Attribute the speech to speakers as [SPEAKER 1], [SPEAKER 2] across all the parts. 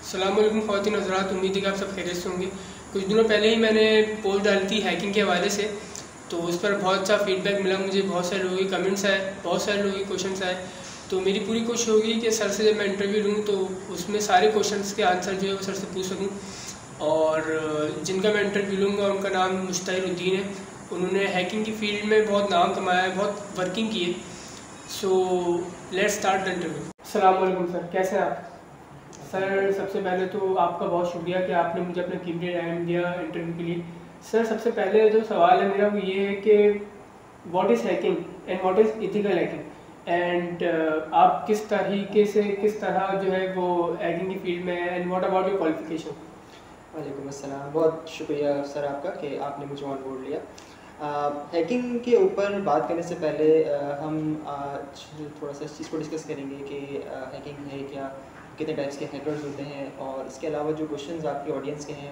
[SPEAKER 1] अस्सलामुअलैकुम ख़वातीन हज़रात, उम्मीद है कि आप सब खैरियत से होंगे। कुछ दिनों पहले ही मैंने पोस्ट डाली थी हैकिंग के हवाले से, तो उस पर बहुत सा फीडबैक मिला मुझे, बहुत सारे लोगों के कमेंट्स आए, बहुत सारे लोगों के क्वेश्चंस आए। तो मेरी पूरी कोशिश होगी कि सर से जब मैं इंटरव्यू लूँ तो उसमें सारे क्वेश्चंस के आंसर जो है वो सर से पूछ सकूँ। और जिनका मैं इंटरव्यू लूँगा उनका नाम मुश्ताहिरुद्दीन है। उन्होंने हैकिंग की फील्ड में बहुत नाम कमाया है, बहुत वर्किंग की है। So let's start the interview. अस्सलाम वालेकुम सर, कैसे हैं आप? सर सबसे पहले तो आपका बहुत शुक्रिया कि आपने मुझे अपना कीमती टाइम दिया इंटरव्यू के लिए। सर सबसे पहले जो सवाल है मेरा वो ये है कि what is hacking and what is ethical hacking, and आप किस तरीके से किस तरह जो है वो हैकिंग की फील्ड में है, and what about your qualification?
[SPEAKER 2] वालेकुम अस्सलाम, बहुत शुक्रिया सर आपका कि आपने मुझे ऑन बोर्ड लिया। हैकिंग के ऊपर बात करने से पहले हम आज थोड़ा सा इस चीज़ को डिस्कस करेंगे कि हैकिंग है क्या, कितने टाइप्स के हैकर्स होते हैं, और इसके अलावा जो क्वेश्चंस आपकी ऑडियंस के हैं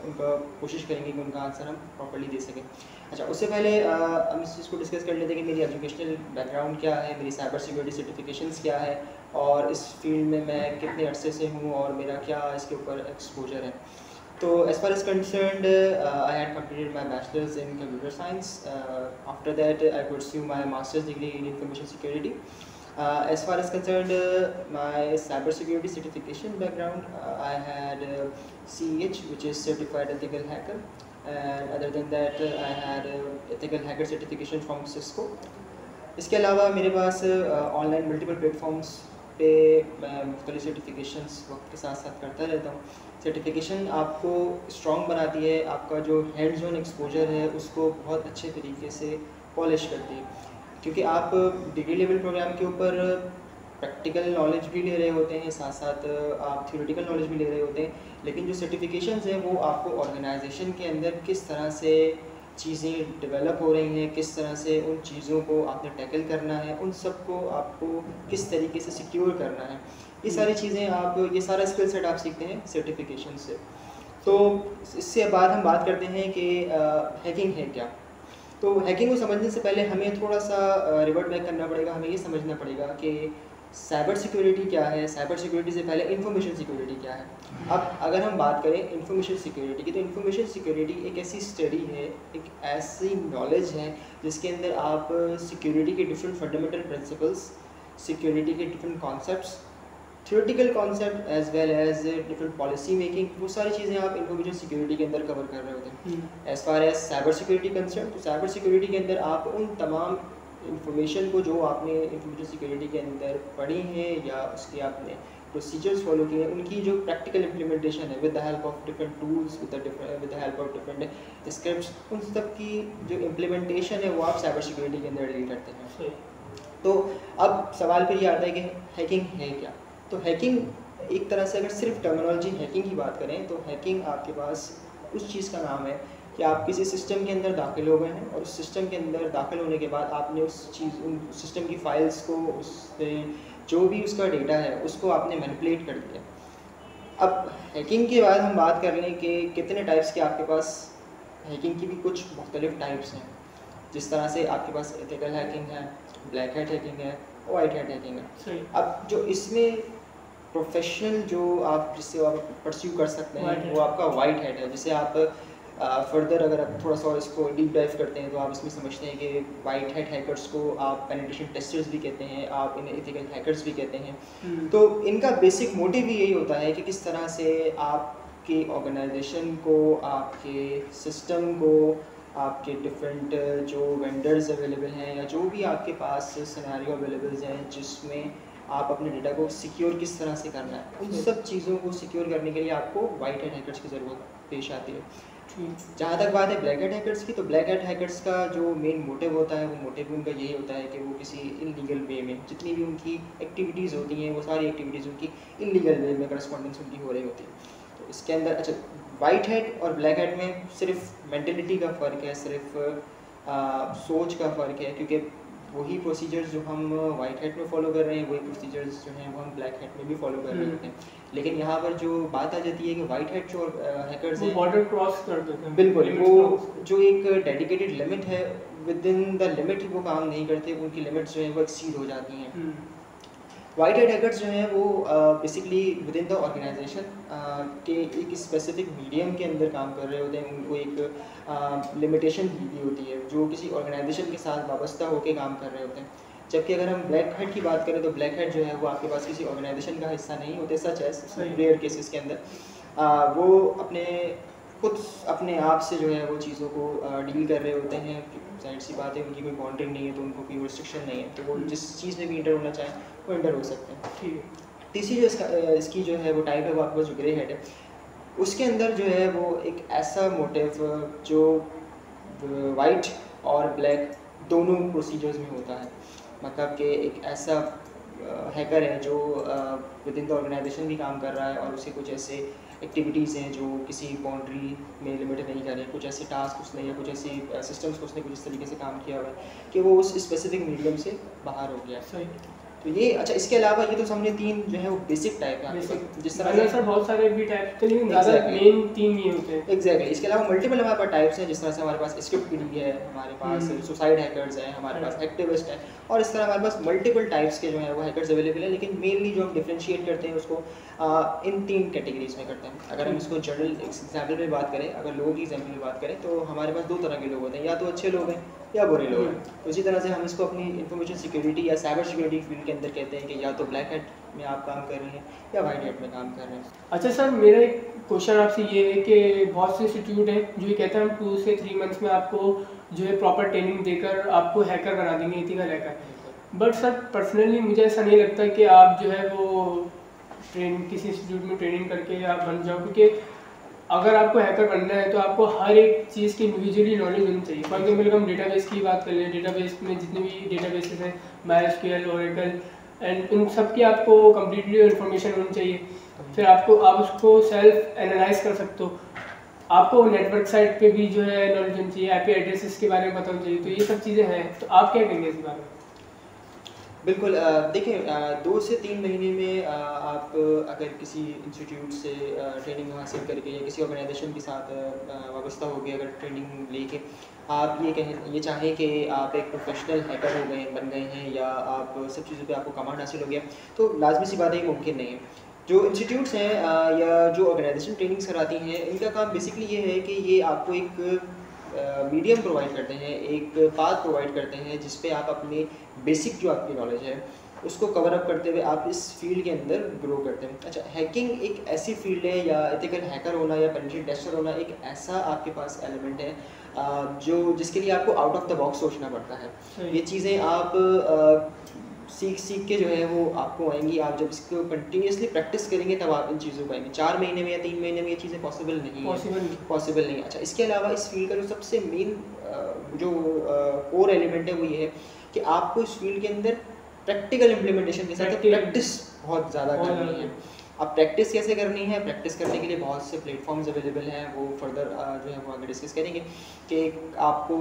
[SPEAKER 2] उनका कोशिश करेंगे कि उनका आंसर हम प्रॉपर्ली दे सकें। अच्छा, उससे पहले हम इस चीज़ को डिस्कस कर लेते हैं कि मेरी एजुकेशनल बैकग्राउंड क्या है, मेरी साइबर सिक्योरिटी सर्टिफिकेशंस क्या है, और इस फील्ड में मैं कितने अरसे से हूँ और मेरा क्या इसके ऊपर एक्सपोजर है। So as far as concerned, I had completed my bachelor's in computer science. After that, I pursued my master's degree in information security. As far as concerned, my cyber security certification background, I had CEH, which is Certified Ethical Hacker, and other than that, I had Ethical Hacker certification from Cisco. इसके अलावा मेरे पास online multiple platforms पे मैं मुख्तलिफ certifications वक्त के साथ साथ करता रहता हूँ। सर्टिफिकेशन आपको स्ट्रॉन्ग बनाती है, आपका जो हैंड्स ऑन एक्सपोजर है उसको बहुत अच्छे तरीके से पॉलिश करती है, क्योंकि आप डिग्री लेवल प्रोग्राम के ऊपर प्रैक्टिकल नॉलेज भी ले रहे होते हैं, साथ साथ आप थ्योरेटिकल नॉलेज भी ले रहे होते हैं, लेकिन जो सर्टिफिकेशंस हैं वो आपको ऑर्गेनाइजेशन के अंदर किस तरह से चीज़ें डेवलप हो रही हैं, किस तरह से उन चीज़ों को आपने टैकल करना है, उन सब को आपको किस तरीके से सिक्योर करना है, ये सारी चीज़ें आप, ये सारा स्किल सेट आप सीखते हैं सर्टिफिकेशन से। तो इससे बाद हम बात करते हैं कि हैकिंग है क्या। तो हैकिंग को समझने से पहले हमें थोड़ा सा रिवर्ट बैक करना पड़ेगा, हमें ये समझना पड़ेगा कि साइबर सिक्योरिटी क्या है, साइबर सिक्योरिटी से पहले इंफॉर्मेशन सिक्योरिटी क्या है। अब अगर हम बात करें इंफॉर्मेशन सिक्योरिटी की, तो इंफॉर्मेशन सिक्योरिटी एक ऐसी स्टडी है, एक ऐसी नॉलेज है जिसके अंदर आप सिक्योरिटी के डिफरेंट फंडामेंटल प्रिंसिपल्स, सिक्योरिटी के different concepts, theoretical concept as well as different policy making, वो सारी चीज़ें आप इंफॉर्मेशन सिक्योरिटी के अंदर कवर कर रहे होते हैं। As far as cyber security concern, तो साइबर सिक्योरिटी के अंदर आप उन तमाम इंफॉर्मेशन को जो आपने इंफॉर्मेशन सिक्योरिटी के अंदर पढ़ी हैं या उसके आपने प्रोसीजर्स फॉलो किए हैं, उनकी जो प्रैक्टिकल इम्प्लीमेंटेशन है with the help of different tools, with the help of different scripts, उन सब की जो इम्प्लीमेंटेशन है वो आप साइबर सिक्योरिटी के अंदर डील करते हैं। तो अब सवाल फिर ये आता है कि हैकिंग है क्या। तो हैकिंग एक तरह से अगर सिर्फ टर्मिनोलॉजी हैकिंग की बात करें तो हैकिंग आपके पास उस चीज़ का नाम है कि आप किसी सिस्टम के अंदर दाखिल हो गए हैं, और उस सिस्टम के अंदर दाखिल होने के बाद आपने उन सिस्टम की फाइल्स को, उससे जो भी उसका डेटा है उसको आपने मैनिपुलेट कर दिया। अब हैकिंग के बाद हम बात कर लें कि कितने टाइप्स के आपके पास, हैकिंग की भी कुछ मुख्तलिफ टाइप्स हैं। जिस तरह से आपके पास एथिकल हैकिंग है, ब्लैक हैट हैकिंग है, वाइट हैट हैकिंग है। अब जो इसमें प्रोफेशनल जो आप जिससे आप परस्यू कर सकते हैं वो आपका वाइट हैट है, जिसे आप फर्दर अगर आप थोड़ा सा इसको डीप डाइव करते हैं तो आप इसमें समझते हैं कि वाइट हैट हैकर्स को आप पेनिट्रेशन टेस्टर्स भी कहते हैं, आप इन्हें एथिकल हैकर्स भी कहते हैं। तो इनका बेसिक मोटिव भी यही होता है कि किस तरह से आपके ऑर्गेनाइजेशन को, आपके सिस्टम को, आपके डिफरेंट जो वेंडर्स अवेलेबल हैं या जो भी आपके पास सिनेरियो अवेलेबल हैं जिसमें आप अपने डेटा को सिक्योर किस तरह से करना है, उन सब चीज़ों को सिक्योर करने के लिए आपको वाइट हैट हैकर्स की ज़रूरत पेश आती है। जहाँ तक बात है ब्लैक हैट हैकर्स की, तो ब्लैक हैट हैकर्स का जो मेन मोटिव होता है वो मोटिव उनका यही होता है कि वो किसी इलीगल वे में जितनी भी उनकी एक्टिविटीज़ होती हैं वो सारी एक्टिविटीज़ उनकी इलीगल वे में करस्पॉन्डेंस उनकी हो रही होती है। तो इसके अंदर अच्छा, वाइट हैट और ब्लैक हैट में सिर्फ मेंटलिटी का फ़र्क है, सिर्फ सोच का फ़र्क है, क्योंकि वही प्रोसीजर्स जो हम वाइट हैट में फॉलो कर रहे हैं वही प्रोसीजर्स जो हैं वो हम ब्लैक हैट में भी फॉलो कर रहे होते हैं। लेकिन यहाँ पर जो बात आ जाती है कि वाइट हैट जो हैकर्स हैं
[SPEAKER 1] बॉर्डर क्रॉस कर देते हैं,
[SPEAKER 2] बिल्कुल, वो जो एक डेडिकेटेड लिमिट है, विद इन द लिमिट वो काम नहीं करते, उनकी लिमिट्स जो हैं वो एक्सीड हो जाती हैं। वाइट हैट हैकर्स जो हैं वो basically within the organization के एक स्पेसिफिक मीडियम के अंदर काम कर रहे होते हैं। उनको एक लिमिटेशन दी हुई होती है जो किसी ऑर्गेनाइजेशन के साथ वाबस्ता होकर काम कर रहे होते हैं। जबकि अगर हम ब्लैक हैट की बात करें तो ब्लैक हैट जो है वो आपके पास किसी ऑर्गेनाइजेशन का हिस्सा नहीं होते, सच है रेयर केसेस के अंदर वो खुद अपने आप से जो है वो चीज़ों को डील कर रहे होते हैं। जाहिर सी बात है उनकी कोई बाउंड्री नहीं है तो उनको कोई रिस्ट्रिक्शन नहीं है, तो वो जिस चीज़ में भी इंटर होना चाहें वो इंटर हो सकते हैं।
[SPEAKER 1] ठीक है।
[SPEAKER 2] तीसरी जो इसकी जो है वो टाइप है वो आपके पास जो ग्रे हेड है, उसके अंदर जो है वो एक ऐसा मोटिव जो वाइट और ब्लैक दोनों प्रोसीजर्स में होता है। मतलब कि एक ऐसा हैकर है जो विद इन द ऑर्गेनाइजेशन भी काम कर रहा है और उसे कुछ ऐसे एक्टिविटीज़ हैं जो किसी बाउंड्री में लिमिट नहीं कर रहे, कुछ ऐसे टास्क उसने या कुछ ऐसी सिस्टम्स को उसने कुछ इस तरीके से काम किया हुआ है कि वो उस स्पेसिफिक मीडियम से बाहर हो गया।
[SPEAKER 1] सही।
[SPEAKER 2] तो ये अच्छा, इसके अलावा ये तो हमने 3 जो है वो बेसिक टाइप है, जिस तरह
[SPEAKER 1] सर बहुत सारे भी टाइप तो नहीं, ज़्यादा मेन 3 ही होते हैं।
[SPEAKER 2] एग्जैक्टली। इसके अलावा मल्टीपल हमारे पास टाइप्स हैं, जिस तरह से हमारे पास स्क्रिप्ट किडिंग है, हमारे पास सुसाइड हैकर्स हैं, हमारे पास एक्टिविस्ट है, और इस तरह हमारे पास मल्टीपल टाइप्स के जो है वो हैकर्स अवेलेबल है। लेकिन मेनली जो हम डिफ्रेंशिएट करते हैं उसको इन 3 कैटेगरीज में करते हैं। अगर हम इसको जनरल एग्जाम्पल में बात करें, अगर लोगों की एग्जाम्पल में बात करें तो हमारे पास 2 तरह के लोग होते हैं, या तो अच्छे लोग हैं या बुरे लोग हैं। तो इसी तरह से हम इसको अपनी इंफॉर्मेशन सिक्योरिटी या साइबर सिक्योरिटी फील्ड के अंदर कहते हैं कि या तो ब्लैक हैट में आप काम कर रहे हैं या वाइट हैट में काम कर रहे हैं।
[SPEAKER 1] अच्छा सर, मेरा एक क्वेश्चन आपसे ये है कि बहुत से इंस्टीट्यूट हैं जो ये कहते हैं हम 2 से 3 मंथ्स में आपको जो है प्रॉपर ट्रेनिंग देकर आपको हैकर बना देंगे, ethical hacker. But sir personally मुझे ऐसा नहीं लगता कि आप जो है वो किसी इंस्टीट्यूट में ट्रेनिंग करके आप बन जाओ, क्योंकि अगर आपको हैकर बनना है तो आपको हर एक चीज़ की इंडिविजुअली नॉलेज होनी चाहिए। फॉर एग्जाम्पल हम डेटाबेस की बात कर लें, डेटाबेस में जितने भी डेटाबेसेस हैं, MySQL, Oracle एंड इन सब की आपको कम्प्लीटली इन्फॉर्मेशन होनी चाहिए। फिर आप उसको सेल्फ एनालाइज कर सकते हो। आपको नेटवर्क साइट पे भी जो है नॉलेज होनी चाहिए, IP एड्रेसेस के बारे में पता होना चाहिए। तो ये सब चीज़ें हैं, तो आप क्या कहेंगे इस बारे में?
[SPEAKER 2] बिल्कुल। देखिए 2 से 3 महीने में आप अगर किसी इंस्टीट्यूट से ट्रेनिंग हासिल करके या किसी ऑर्गेनाइजेशन के साथ वाबस्ता हो गए, अगर ट्रेनिंग लेके आप ये चाहें कि आप एक प्रोफेशनल हैकर बन गए हैं या आप सब चीज़ों पे आपको कमांड हासिल हो गया, तो लाजमी सी बात है मुमकिन नहीं है। जो इंस्टीट्यूट्स हैं या जो ऑर्गेनाइजेशन ट्रेनिंग्स कराती हैं, इनका काम बेसिकली ये है कि ये आपको एक मीडियम प्रोवाइड करते हैं, एक पाथ प्रोवाइड करते हैं जिस पे आप अपनी बेसिक जो आपकी नॉलेज है उसको कवर अप करते हुए आप इस फील्ड के अंदर ग्रो करते हैं। अच्छा, हैकिंग एक ऐसी फील्ड है या एथिकल हैकर होना या पेनिट्रेशन टेस्टर होना एक ऐसा आपके पास एलिमेंट है जिसके लिए आपको आउट ऑफ द बॉक्स सोचना पड़ता है। ये चीज़ें आप सीख के जो है वो आपको आएंगी। आप जब इसको कंटिन्यूसली प्रैक्टिस करेंगे तब आप इन चीज़ों को आएंगे। 4 महीने में या 3 महीने में ये चीज़ें पॉसिबल नहीं है, पॉसिबल नहीं। अच्छा, इसके अलावा इस फील्ड का जो सबसे मेन जो कोर एलिमेंट है वो ये है कि आपको इस फील्ड के अंदर प्रैक्टिकल इम्प्लीमेंटेशन के साथ प्रैक्टिस बहुत ज़्यादा करनी है। अब प्रैक्टिस कैसे करनी है? प्रैक्टिस करने के लिए बहुत से प्लेटफॉर्म्स अवेलेबल हैं, वो फर्दर जो है वो आगे डिस्कस करेंगे कि आपको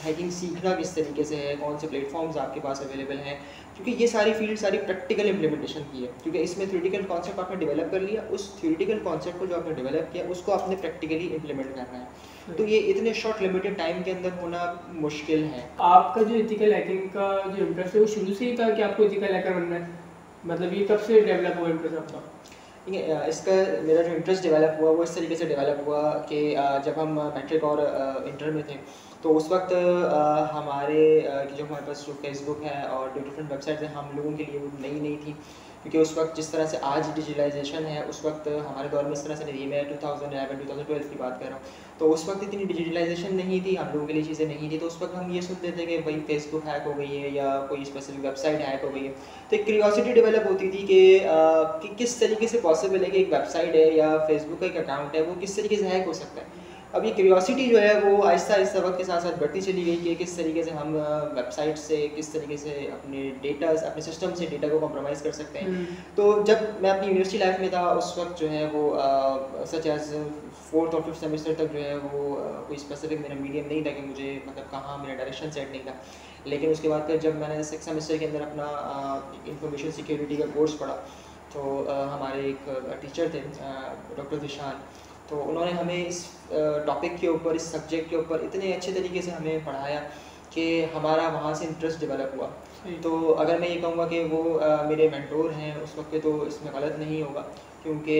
[SPEAKER 2] हैकिंग सीखना किस तरीके से है, कौन से प्लेटफॉर्म्स आपके पास अवेलेबल हैं, क्योंकि ये सारी फील्ड सारी प्रैक्टिकल इम्प्लीमेंटेशन की है। क्योंकि इसमें थ्योरेटिकल कॉन्सेप्ट आपने डेवलप कर लिया, उस थ्योरेटिकल कॉन्सेप्ट को जो आपने डेवलप किया उसको आपने प्रैक्टिकली इम्प्लीमेंट करना है। तो ये इतने शॉर्ट लिमिटेड टाइम के अंदर होना मुश्किल है।
[SPEAKER 1] आपका जो एथिकल हैकिंग का जो इंटरेस्ट है वो शुरू से ही था कि आपको एथिकल हैकर बनना है? मतलब ये कब से डेवलप हुआ इंटरेस्ट आपका?
[SPEAKER 2] ठीक है, इसका मेरा जो इंटरेस्ट डेवलप हुआ वो इस तरीके से डेवलप हुआ कि जब हम मैट्रिक और इंटर में थे तो उस वक्त हमारे जो हमारे पास जो फेसबुक है और जो डिफरेंट वेबसाइट्स हैं हम लोगों के लिए वो नई थी, क्योंकि उस वक्त जिस तरह से आज डिजिटलाइजेशन है उस वक्त हमारे दौर में इस तरह से नहीं। मैं 2011-2012 की बात कर रहा हूँ, तो उस वक्त इतनी डिजिटलाइजेशन नहीं थी, हम लोगों के लिए चीज़ें नहीं थी। तो उस वक्त हम ये सुनते थे कि भाई फेसबुक हैक हो गई है या कोई स्पेसिफिक वेबसाइट हैक हो गई है। तो एक क्यूरियोसिटी डेवलप होती थी कि किस तरीके से पॉसिबल है कि एक वेबसाइट है या फेसबुक का एक अकाउंट है वो किस तरीके से हैक हो सकता है। अब ये क्यूरियोसिटी जो है वो आहिस्ता आहिस्ता वक्त के साथ साथ बढ़ती चली गई कि किस तरीके से हम वेबसाइट से किस तरीके से अपने सिस्टम से डेटा को कॉम्प्रोमाइज़ कर सकते हैं। तो जब मैं अपनी यूनिवर्सिटी लाइफ में था उस वक्त जो है वो सच एज 4th और 5th सेमेस्टर तक जो है वो कोई स्पेसिफिक मेरा मीडियम नहीं था कि मुझे मतलब कहाँ मेरा डायरेक्शन सेट नहीं था। लेकिन उसके बाद फिर जब मैंने 6th सेमेस्टर के अंदर अपना इंफॉर्मेशन सिक्योरिटी का कोर्स पढ़ा तो हमारे एक टीचर थे डॉक्टर दिशान, तो उन्होंने हमें इस टॉपिक के ऊपर, इस सब्जेक्ट के ऊपर इतने अच्छे तरीके से हमें पढ़ाया कि हमारा वहाँ से इंटरेस्ट डेवलप हुआ। तो अगर मैं ये कहूँगा कि वो मेरे मेंटोर हैं उस वक्त पे, तो इसमें गलत नहीं होगा, क्योंकि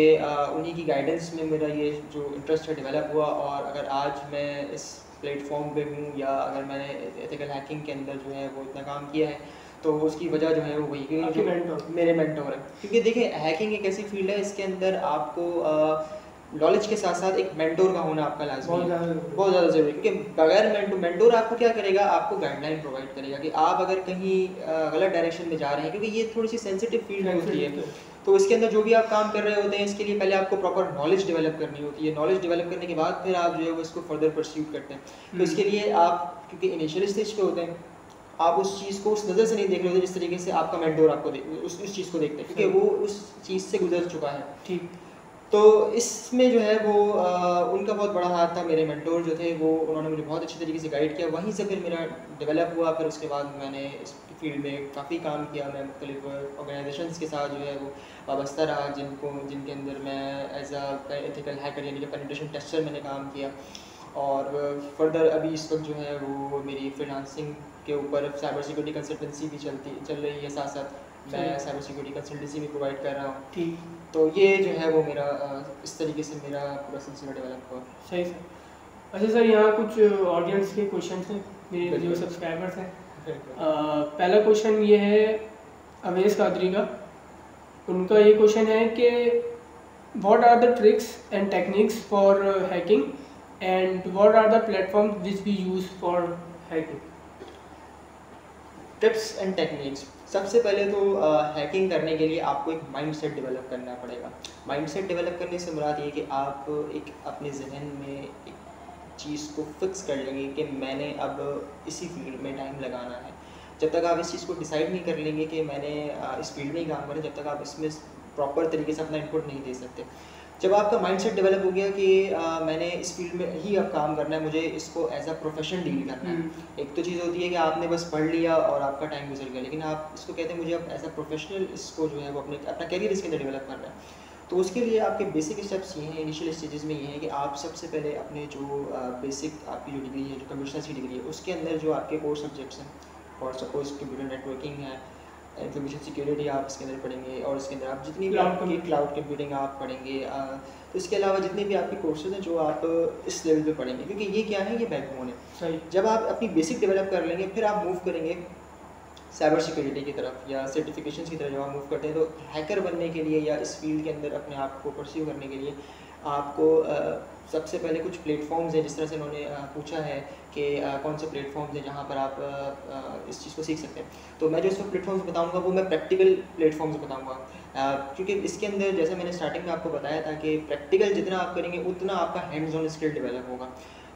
[SPEAKER 2] उन्हीं की गाइडेंस में मेरा ये जो इंटरेस्ट है डेवलप हुआ। और अगर आज मैं इस प्लेटफॉर्म पे हूँ, या अगर मैंने एथिकल हैकिंग के अंदर जो है वो इतना काम किया है, तो उसकी वजह जो है वो वही कि जो मेरे मेंटोर है। क्योंकि देखिए, हैकिंग एक ऐसी फील्ड है, इसके अंदर आपको नॉलेज के साथ साथ एक मेंटोर का होना आपका लाजमी है, बहुत ज़्यादा ज़रूरी है। क्योंकि बगैर मेंटोर आपको क्या करेगा, आपको गाइडलाइन प्रोवाइड करेगा कि आप अगर कहीं गलत डायरेक्शन में जा रहे हैं, क्योंकि ये थोड़ी सी सेंसिटिव फील्ड होती है, तो इसके अंदर जो भी आप काम कर रहे होते हैं, इसके लिए पहले आपको प्रॉपर नॉलेज डेवलप करनी होती है। नॉलेज डेवलप करने के बाद फिर आप जो है वो इसको फर्दर परस्यू करते हैं। तो इसके लिए आप, क्योंकि इनिशियल स्टेज पे होते हैं, आप उस चीज़ को उस नज़र से नहीं देख रहे होते जिस तरीके से आपका मेंटोर आपको उस चीज़ को देखते हैं, क्योंकि वो उस चीज़ से गुजर चुका है।
[SPEAKER 1] ठीक।
[SPEAKER 2] तो इसमें जो है वो उनका बहुत बड़ा हाथ था। मेरे मेंटोर जो थे वो, उन्होंने मुझे बहुत अच्छी तरीके से गाइड किया। वहीं से फिर मेरा डेवलप हुआ। फिर उसके बाद मैंने इस फील्ड में काफ़ी काम किया। मैं मुख्तलिफ ऑर्गेनाइजेशंस के साथ जो है वो वाबस्ता रहा, जिनके अंदर मैं एज अ एथिकल हैकर यानी कि पेनिट्रेशन टेस्टर मैंने काम किया। और फर्दर अभी इस वक्त जो है वो मेरी फ्रीलांसिंग के ऊपर साइबर सिक्योरिटी कंसल्टेंसी भी चल रही है। साथ साथ मैं साइबर सिक्योरिटी कंसल्टेंसी भी प्रोवाइड कर रहा हूँ।
[SPEAKER 1] ठीक।
[SPEAKER 2] तो ये जो है वो मेरा इस तरीके से मेरा पूरा सिलसिला डेवलप हुआ।
[SPEAKER 1] सही सर। अच्छा सर, यहाँ कुछ ऑडियंस के क्वेश्चन हैं, मेरे जो सब्सक्राइबर्स हैं। पहला क्वेश्चन ये है अवेश कादरी का। उनका ये क्वेश्चन है कि what are the tricks and techniques for hacking and what are the platforms which we use for hacking.
[SPEAKER 2] Tips and techniques, सबसे पहले तो हैकिंग करने के लिए आपको एक माइंडसेट डेवलप करना पड़ेगा। माइंडसेट डेवलप करने से मुराद ये कि आप एक अपने जहन में एक चीज़ को फिक्स कर लेंगे कि मैंने अब इसी फील्ड में टाइम लगाना है। जब तक आप इस चीज़ को डिसाइड नहीं कर लेंगे कि मैंने इस फील्ड में ही काम करना, जब तक आप इसमें प्रॉपर तरीके से अपना इनपुट नहीं दे सकते। जब आपका माइंडसेट डेवलप हो गया कि मैंने इस फील्ड में ही अब काम करना है, मुझे इसको एज अ प्रोफेशन डील करना है। एक तो चीज़ होती है कि आपने बस पढ़ लिया और आपका टाइम गुजर गया, लेकिन आप इसको कहते हैं मुझे अब एज अ प्रोफेशनल इसको जो है वो अपना कैरियर इसके अंदर डेवलप करना है। तो उसके लिए आपके बेसिक स्टेप्स ये हैं, इनिशियल स्टेजेस में ये हैं कि आप सबसे पहले अपने जो बेसिक आपकी जो डिग्री है, जो कंप्यूटर साइंस की डिग्री है, उसके अंदर जो आपके कोर सब्जेक्ट्स हैं, फॉर सपोज कंप्यूटर नेटवर्किंग है, इंफॉर्मेशन सिक्योरिटी आप इसके अंदर पढ़ेंगे, और इसके अंदर आप जितनी भी आपकी क्लाउड कंप्यूटिंग आप पढ़ेंगे। तो इसके अलावा जितने भी आपके कोर्सेज हैं जो आप इस लेवल पे पढ़ेंगे, क्योंकि ये क्या है, ये बैकबोन है।
[SPEAKER 1] सही।
[SPEAKER 2] जब आप अपनी बेसिक डेवलप कर लेंगे, फिर आप मूव करेंगे साइबर सिक्योरिटी की तरफ या सर्टिफिकेशंस की तरफ। जब आप मूव करते हैं तो हैकर बनने के लिए या इस फील्ड के अंदर अपने आप को परस्यू करने के लिए आपको सबसे पहले कुछ प्लेटफॉर्म्स हैं, जिस तरह से उन्होंने पूछा है कि कौन से प्लेटफॉर्म्स हैं जहाँ पर आप इस चीज़ को सीख सकते हैं। तो मैं जो इसमें प्लेटफॉर्म्स बताऊंगा वो मैं प्रैक्टिकल प्लेटफॉर्म्स बताऊंगा, क्योंकि इसके अंदर जैसे मैंने स्टार्टिंग में आपको बताया था कि प्रैक्टिकल जितना आप करेंगे उतना आपका हैंड्स ऑन स्किल डेवलप होगा।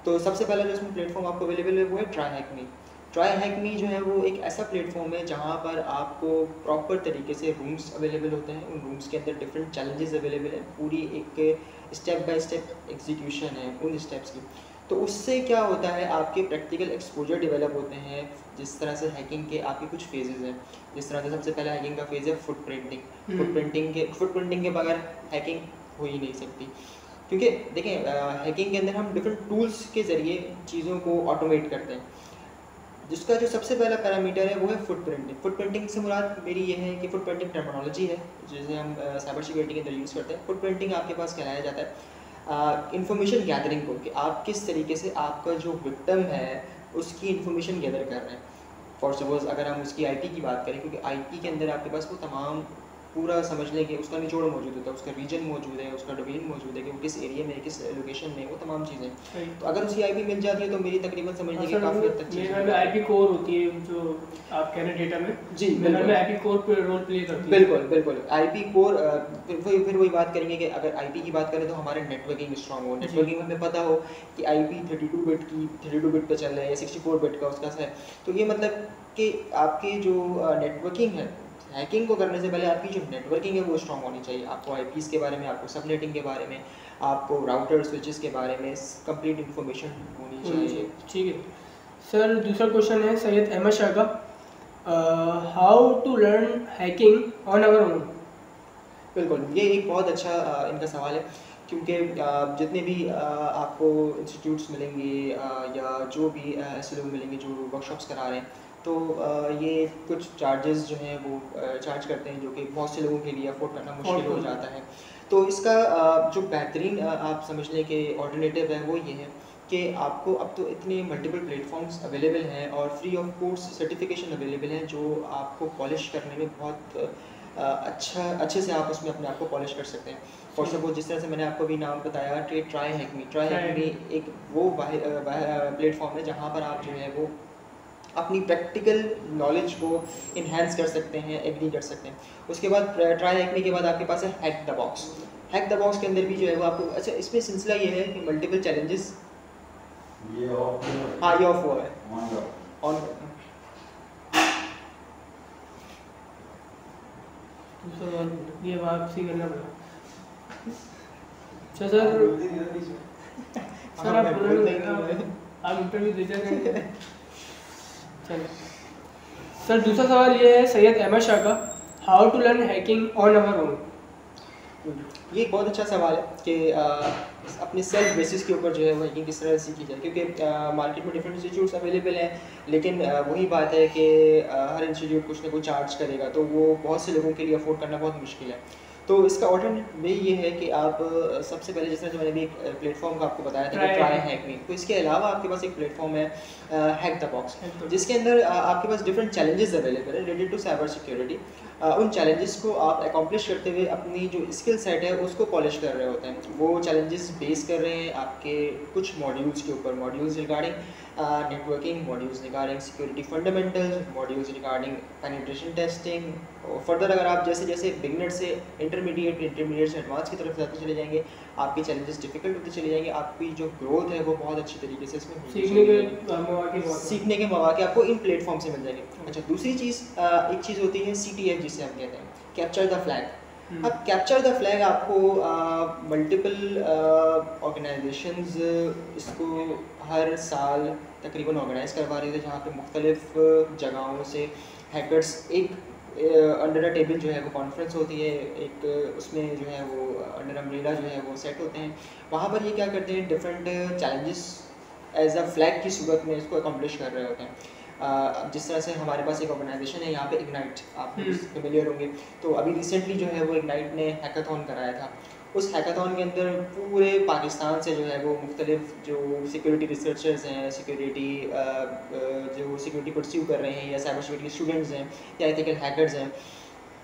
[SPEAKER 2] तो सबसे पहला जो इसमें प्लेटफॉर्म आपको अवेलेबल है वो है ट्राईहैकमी। ट्राईहैकमी जो है वो एक ऐसा प्लेटफॉर्म है जहाँ पर आपको प्रॉपर तरीके से रूम्स अवेलेबल होते हैं। उन रूम्स के अंदर डिफरेंट चैलेंजेस अवेलेबल हैं, पूरी एक स्टेप बाय स्टेप एग्जीक्यूशन है उन स्टेप्स की। तो उससे क्या होता है, आपके प्रैक्टिकल एक्सपोजर डेवलप होते हैं। जिस तरह से हैकिंग के आपके कुछ फेजेस हैं, जिस तरह से सबसे पहला हैकिंग का फेज़ है फुटप्रिंटिंग। फुटप्रिंटिंग के बगैर हैकिंग हो ही नहीं सकती, क्योंकि देखें हैकिंग के अंदर हम डिफरेंट टूल्स के ज़रिए चीज़ों को ऑटोमेट करते हैं। जिसका जो सबसे पहला पैरामीटर है वो है फुटप्रिंटिंग। फुटप्रिंटिंग से मुराद मेरी ये है कि फुटप्रिंटिंग टर्मिनोलॉजी है जिसे हम साइबर सिक्योरिटी के अंदर यूज़ करते हैं। फुटप्रिंटिंग आपके पास कहलाया जाता है इंफॉर्मेशन गैदरिंग को, कि आप किस तरीके से आपका जो विक्टिम है उसकी इंफॉर्मेशन गैदर कर रहे हैं। फॉर सपोज अगर हम उसकी आईपी की बात करें, क्योंकि आईपी के अंदर आपके पास वो तमाम पूरा समझ लें कि उसका निचोड़ मौजूद होता है, उसका रीजन मौजूद है, उसका डोमेन मौजूद है कि वो किस एरिया में, किस लोकेशन में, वो तमाम चीज़ें। तो अगर उसकी आईपी मिल जाती है तो मेरी तकरीबन समझ लें कि काफ़ी हद तक चीज़
[SPEAKER 1] में आईपी कोर होती है जो आप कह रहे हैं डेटा में।
[SPEAKER 2] जी
[SPEAKER 1] मेरे में आईपी कोर पे रोल प्ले करती है।
[SPEAKER 2] बिल्कुल बिल्कुल आईपी कोर। फिर वही बात करेंगे कि अगर आईपी की बात करें तो हमारे नेटवर्किंग स्ट्रांग हो, नेटवर्किंग हमें पता हो कि आईपी 32 बिट पे चल रहा है या 64 बिट का उसका है। तो ये मतलब कि आपकी जो नेटवर्किंग है, हैकिंग को करने से पहले आपकी जो नेटवर्किंग है वो स्ट्रांग होनी चाहिए। आपको आईपीज़ के बारे में, आपको सबनेटिंग के बारे में, आपको राउटर स्विचेस के बारे में कंप्लीट इन्फॉर्मेशन होनी चाहिए।
[SPEAKER 1] ठीक है सर। दूसरा क्वेश्चन है सैयद अहमद शाह का, how to learn hacking on our own.
[SPEAKER 2] बिल्कुल, ये एक बहुत अच्छा इनका सवाल है, क्योंकि जितने भी आपको इंस्टीट्यूट्स मिलेंगे या जो भी ऐसे लोग मिलेंगे जो वर्कशॉप्स करा रहे हैं, तो ये कुछ चार्जेस जो हैं वो चार्ज करते हैं, जो कि बहुत से लोगों के लिए अफोर्ड करना मुश्किल हो जाता है। तो इसका जो बेहतरीन आप समझ लें कि ऑल्टरनेटिव है वो ये है कि आपको अब तो इतने मल्टीपल प्लेटफॉर्म्स अवेलेबल हैं और free of course certification available हैं, जो आपको पॉलिश करने में बहुत अच्छे से आप उसमें अपने आप को पॉलिश कर सकते हैं। फॉर सपोज जिस तरह से मैंने आपको भी नाम बताया कि ट्राई हैक मी एक वो प्लेटफॉर्म है जहाँ पर आप जो है वो अपनी प्रैक्टिकल नॉलेज को इन्हेंस कर सकते हैं, एग्री कर सकते हैं। उसके बाद ट्राई हैकमी के बाद आपके पास है hack the box. Hack the box के अंदर भी जो है वो आपको, अच्छा इसमें सिलसिला ये है कि मल्टीपल चैलेंजेस,
[SPEAKER 3] ये ऑफ,
[SPEAKER 2] हाँ ये ऑफ हुआ है, ऑन
[SPEAKER 1] ये वापसी करना पड़ा। अच्छा सर, सर आप आप इंटरव्यू दे जाएंगे। चलो सर, दूसरा सवाल ये है सैयद अहमद शाह का, how to learn hacking on our own.
[SPEAKER 2] ये एक बहुत अच्छा सवाल है कि अपने सेल्फ बेसिस के ऊपर जो है वो हैकिंग किस तरह से सीखी जाए, क्योंकि मार्केट में डिफरेंट इंस्टीट्यूट्स अवेलेबल हैं, लेकिन वही बात है कि हर इंस्टीट्यूट कुछ ना कुछ चार्ज करेगा, तो वो बहुत से लोगों के लिए अफोर्ड करना बहुत मुश्किल है। तो इसका ऑल्टरनेट वे ये है कि आप सबसे पहले, जिस तरह जो मैंने भी एक प्लेटफॉर्म का आपको बताया था कि ट्राई हैकमी, तो इसके अलावा आपके पास एक प्लेटफॉर्म है हैक द बॉक्स, जिसके अंदर आपके पास डिफरेंट चैलेंजेस अवेलेबल है रिलेटेड टू साइबर सिक्योरिटी। उन चैलेंजेस को आप अकॉम्प्लिश करते हुए अपनी जो स्किल सेट है उसको पॉलिश कर रहे होते हैं। वो चैलेंजेस बेस कर रहे हैं आपके कुछ मॉड्यूल्स के ऊपर, modules regarding networking, modules regarding security fundamentals, modules regarding penetration testing. और फर्दर अगर आप जैसे जैसे बिगनर से इंटरमीडिएट से एडवांस की तरफ जाते चले जाएंगे, आपके चैलेंजेस डिफिकल्ट होते चले जाएंगे, आपकी जो ग्रोथ है वो बहुत अच्छी तरीके से इसमें सीखने के मौके आपको इन प्लेटफॉर्म से मिल जाएंगे। अच्छा, दूसरी चीज़, एक चीज़ होती है CTF, जिसे हम कहते हैं कैप्चर द फ्लैग। अब कैप्चर द फ्लैग आपको मल्टीपल ऑर्गेनाइजेशंस इसको हर साल तकरीबन ऑर्गेनाइज करवा रहे थे, जहाँ पे मुख्तलिफ जगहों से हैकर्स एक अंडर अ टेबल जो है वो कॉन्फ्रेंस होती है, एक उसमें जो है वो अंडर अम्ब्रेला जो है वो सेट होते हैं। वहाँ पर ये क्या करते हैं, different challenges as a flag की सूरत में इसको अकम्प्लिश कर रहे होते हैं। जिस तरह से हमारे पास एक ऑर्गेनाइजेशन है यहाँ पे इग्नाइट, आप फेमिलियर होंगे, तो अभी रिसेंटली जो है वो इग्नाइट ने हैकाथॉन कराया था। उस हैकाथॉन के अंदर पूरे पाकिस्तान से जो है वो मुख्तलिफ जो सिक्योरिटी रिसर्चर्स हैं, सिक्योरिटी जो सिक्योरिटी परस्यू कर रहे हैं, या साइबर सिक्योरिटी स्टूडेंट्स हैं, या एथिकल हैकर्स हैं,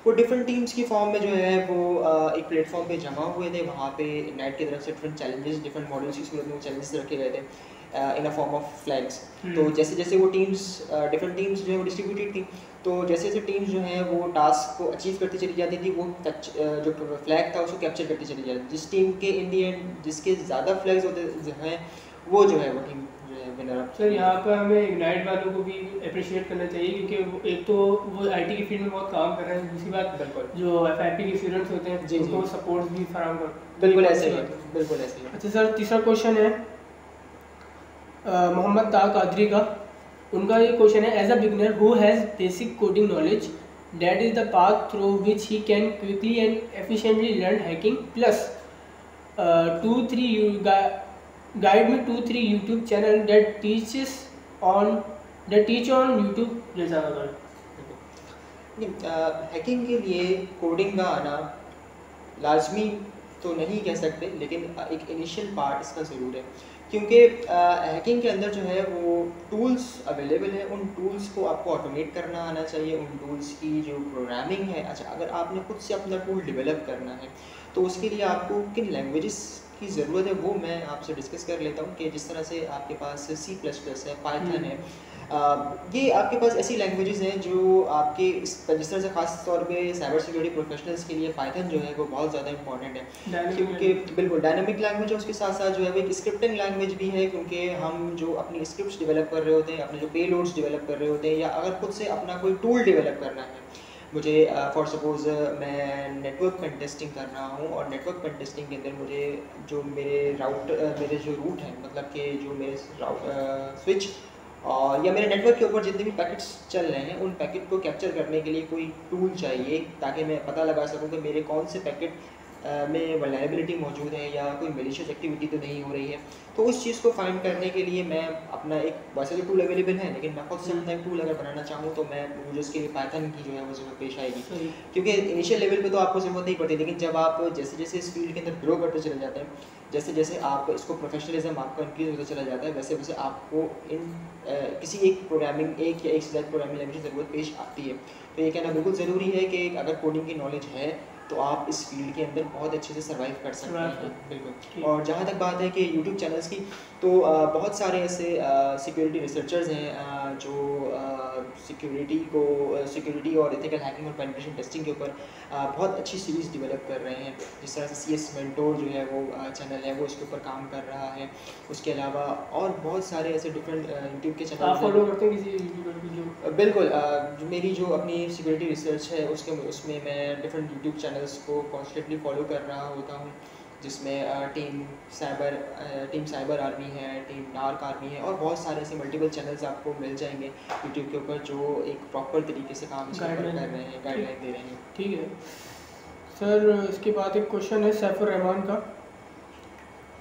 [SPEAKER 2] वो डिफरेंट टीम्स की फॉर्म में जो है वो एक प्लेटफॉर्म पे जमा हुए थे। वहाँ पे इग्नाइट की तरफ से डिफरेंट चैलेंजेस, डिफरेंट मॉडल्स की सूरत में चैलेंजेस रखे गए थे इन अ फॉर्म ऑफ फ्लैग्स। तो जैसे जैसे वो टीम्स, डिफरेंट टीम्स जो है वो डिस्ट्रीब्यूटेड थी, तो जैसे जैसे टीम्स जो हैं वो टास्क को अचीव करती चली जाती थी, वो जो फ्लैग था उसको कैप्चर करती चली जाती। जिस टीम के इन दी एंड जिसके ज़्यादा फ्लैग्स होते हैं वो जो है वो टीम जो है विनर।
[SPEAKER 1] सर यहाँ पर हमें इग्नाइट वालों को भी अप्रिशिएट करना चाहिए, क्योंकि एक तो वो IT की फील्ड में बहुत काम कर रहे हैं, दूसरी बात
[SPEAKER 2] बिल्कुल
[SPEAKER 1] जो FIP के स्टूडेंट्स होते हैं उनको सपोर्ट भी फराहम कर।
[SPEAKER 2] बिल्कुल ऐसे ही, बिल्कुल ऐसे ही।
[SPEAKER 1] अच्छा सर, तीसरा क्वेश्चन है मोहम्मद ता कादरी का। उनका ये क्वेश्चन है, as a beginner who has basic coding knowledge, that is the path through which he can quickly and efficiently learn hacking, plus 2-3 guide me 2-3 YouTube channel that teach on YouTube जज़ाकल्लाह।
[SPEAKER 2] Hacking के लिए coding का आना लाजमी तो नहीं कह सकते, लेकिन एक इनिशियल पार्ट इसका ज़रूर है, क्योंकि हैकिंग के अंदर जो है वो टूल्स अवेलेबल है। उन टूल्स को आपको ऑटोमेट करना आना चाहिए, उन टूल्स की जो प्रोग्रामिंग है। अच्छा, अगर आपने खुद से अपना टूल डेवलप करना है तो उसके लिए आपको किन लैंग्वेजेस की ज़रूरत है वो मैं आपसे डिस्कस कर लेता हूँ। कि जिस तरह से आपके पास C++ है, पाइथन है, ये आपके पास ऐसी लैंग्वेजेस हैं जो आपके जिस तरह से ख़ास तौर पे साइबर सिक्योरिटी प्रोफेशनल्स के लिए पाइथन जो है वो बहुत ज़्यादा इंपॉर्टेंट है, क्योंकि बिल्कुल डायनामिक लैंग्वेज है। उसके साथ साथ जो है वो एक स्क्रिप्टिंग लैंग्वेज भी है, क्योंकि हम जो अपनी स्क्रिप्ट्स डेवलप कर रहे होते हैं, अपने जो पेलोड्स डेवलप कर रहे होते हैं, या अगर खुद से अपना कोई टूल डेवलप करना है, मुझे फॉर सपोज़ मैं नेटवर्क पेन टेस्टिंग कर रहा हूँ, और नेटवर्क पेन टेस्टिंग के अंदर मुझे जो मेरे जो रूट हैं, मतलब कि जो मेरे स्विच और या मेरे नेटवर्क के ऊपर जितने भी पैकेट्स चल रहे हैं, उन पैकेट को कैप्चर करने के लिए कोई टूल चाहिए, ताकि मैं पता लगा सकूं कि मेरे कौन से पैकेट में वल्नरेबिलिटी मौजूद है या कोई मेलिशियस एक्टिविटी तो नहीं हो रही है। तो उस चीज़ को फाइंड करने के लिए मैं अपना एक, वैसे तो टूल अवेलेबल है लेकिन मैं खुद से अपना एक टूल अगर बनाना चाहूँ तो मुझे उसके लिए पाइथन की जो है वो ज़रूरत पेश आएगी, क्योंकि इनिशियल लेवल पे तो आपको ज़रूरत नहीं पड़ती, लेकिन जब आप जैसे जैसे इस फील्ड के अंदर ग्रो करते चले जाते हैं, जैसे जैसे आप इसको प्रोफेशनलिज्म आपका इंक्रीज होता चला जाता है, वैसे वैसे आपको इन किसी एक प्रोग्रामिंग एक या एक से ज़्यादा प्रोग्रामिंग लैंग्वेज की ज़रूरत पेश आती है। तो ये कहना बिल्कुल ज़रूरी है कि अगर कोडिंग की नॉलेज है तो आप इस फील्ड के अंदर बहुत अच्छे से सर्वाइव कर सकते हैं। बिल्कुल। और जहाँ तक बात है कि यूट्यूब चैनल्स की, तो बहुत सारे ऐसे सिक्योरिटी रिसर्चर्स हैं जो सिक्योरिटी और एथिकल हैकिंग और पेनिट्रेशन टेस्टिंग के ऊपर बहुत अच्छी सीरीज़ डेवलप कर रहे हैं। जिस तरह से CS मेंटोर जो है वो चैनल है वो इसके ऊपर काम कर रहा है। उसके अलावा और बहुत सारे ऐसे डिफरेंट यूट्यूब के चैनल
[SPEAKER 1] फॉलो करते हैं किसी यूट्यूबर की जो?
[SPEAKER 2] बिल्कुल। मेरी जो अपनी सिक्योरिटी रिसर्च है उसमें मैं डिफरेंट यूट्यूब चैनल्स को कॉन्स्टेंटली फॉलो कर रहा होता हूँ, जिसमें टीम साइबर आर्मी है, टीम डार्क आर्मी है और बहुत सारे ऐसे मल्टीपल चैनल्स आपको मिल जाएंगे यूट्यूब के ऊपर जो एक प्रॉपर तरीके से काम कर रहे हैं, गाइडलाइन दे रहे हैं।
[SPEAKER 1] ठीक है सर, इसके बाद एक क्वेश्चन है सैफुर रहमान का,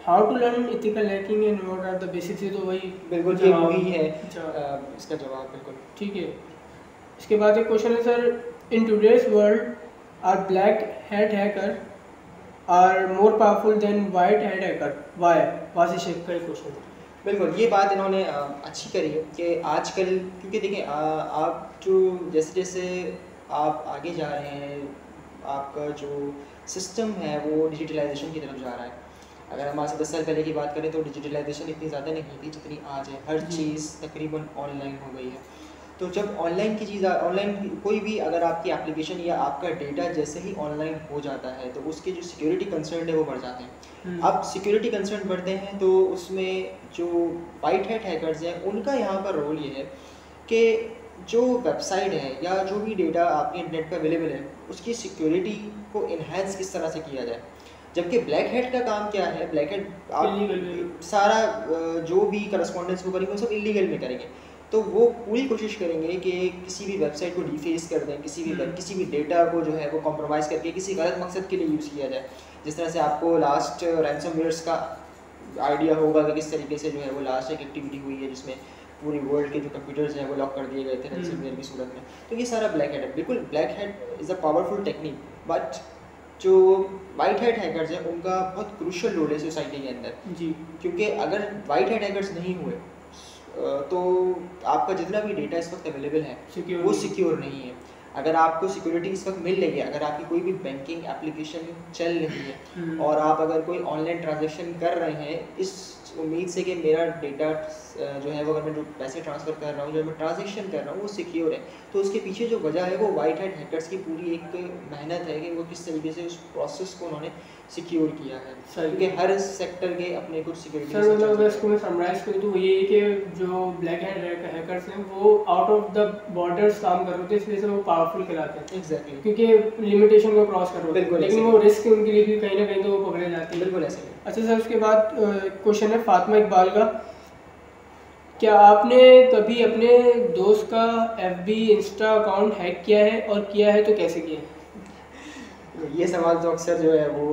[SPEAKER 1] how to learn ethical hacking and what are the basics. तो वही
[SPEAKER 2] बिल्कुल ये वही है इसका जवाब। बिल्कुल ठीक है।
[SPEAKER 1] इसके बाद एक क्वेश्चन है sir, in today's world are black hat hacker are more powerful than white hat hacker, why? Wasi Sheikh का क्वेश्चन।
[SPEAKER 2] बिल्कुल ये बात इन्होंने अच्छी करी है कि आजकल, क्योंकि देखिए आप जो जैसे जैसे आप आगे जा रहे हैं, आपका जो सिस्टम है वो डिजिटलाइजेशन की तरफ जा रहा है। अगर हम आज से 10 साल पहले की बात करें तो डिजिटलाइजेशन इतनी ज़्यादा नहीं थी जितनी आज है। हर चीज़ तकरीबन ऑनलाइन हो गई है। तो जब ऑनलाइन की चीज़, ऑनलाइन कोई भी अगर आपकी एप्लीकेशन या आपका डेटा जैसे ही ऑनलाइन हो जाता है तो उसके जो सिक्योरिटी कंसर्न है वो बढ़ जाते हैं। अब सिक्योरिटी कंसर्न बढ़ते हैं तो उसमें जो वाइट हैट हैकर्स हैं उनका यहाँ पर रोल ये है कि जो वेबसाइट है या जो भी डेटा आपके इंटरनेट पर अवेलेबल है उसकी सिक्योरिटी को इन्हेंस किस तरह से किया जाए। जबकि ब्लैक हैट का काम क्या है, ब्लैक हैट आप सारा जो भी करस्पॉन्डेंस वो करेंगे वो सब इलीगल में करेंगे। तो वो पूरी कोशिश करेंगे कि किसी भी वेबसाइट को डिफेस कर दें, किसी भी डेटा को जो है वो कॉम्प्रोमाइज़ करके किसी गलत मकसद के लिए यूज़ किया जाए। जिस तरह से आपको लास्ट रैंसमवेयर्स का आइडिया होगा कि किस तरीके से जो है वो लास्ट एक एक्टिविटी हुई है जिसमें पूरी वर्ल्ड के जो कंप्यूटर्स हैं वो लॉक कर दिए गए थे रैंसमवेयर की सूरत में। तो ये सारा ब्लैक हैट है। बिल्कुल black hat is a powerful technique, but जो वाइट हैट हैकर्स हैं उनका बहुत क्रूशियल रोल है सोसाइटी के अंदर जी। क्योंकि अगर वाइट हैट हैकर्स नहीं हुए तो आपका जितना भी डेटा इस वक्त अवेलेबल है वो सिक्योर नहीं है। अगर आपको सिक्योरिटी इस वक्त मिल रही है, अगर आपकी कोई भी बैंकिंग एप्लीकेशन चल रही है और आप अगर कोई ऑनलाइन ट्रांजैक्शन कर रहे हैं इस उम्मीद से कि मेरा डेटा जो है वो अगर मैं जो पैसे ट्रांसफ़र कर रहा हूँ, जो मैं ट्रांजैक्शन कर रहा हूँ वो सिक्योर है, तो उसके पीछे जो वजह है वो वाइट हैट हैकर्स की पूरी एक मेहनत है कि वो किस तरीके से उस प्रोसेस को उन्होंने सिक्योर किया है। क्योंकि हर सेक्टर के अपने कुछ सिक्योरिटी।
[SPEAKER 1] सर मतलब अगर इसको मैं समराइज करूँ तो ये है कि जो ब्लैक हैट हैकर्स हैं वो आउट ऑफ द बॉर्डर्स काम कर रहे होते हैं, इसलिए से वो पावरफुल कहलाते हैं।
[SPEAKER 2] एग्जैक्टली,
[SPEAKER 1] क्योंकि लिमिटेशन को क्रॉस कर रहे होते हैं, लेकिन वो रिस्क उनके लिए भी कहीं ना कहीं तो वो पकड़े जाते हैं।
[SPEAKER 2] बिल्कुल ऐसे।
[SPEAKER 1] अच्छा सर, उसके बाद क्वेश्चन है फातिमा इकबाल का, क्या आपने कभी अपने दोस्त का FB इंस्टा अकाउंट हैक किया है और किया है तो कैसे किया है?
[SPEAKER 2] ये सवाल तो अक्सर जो है वो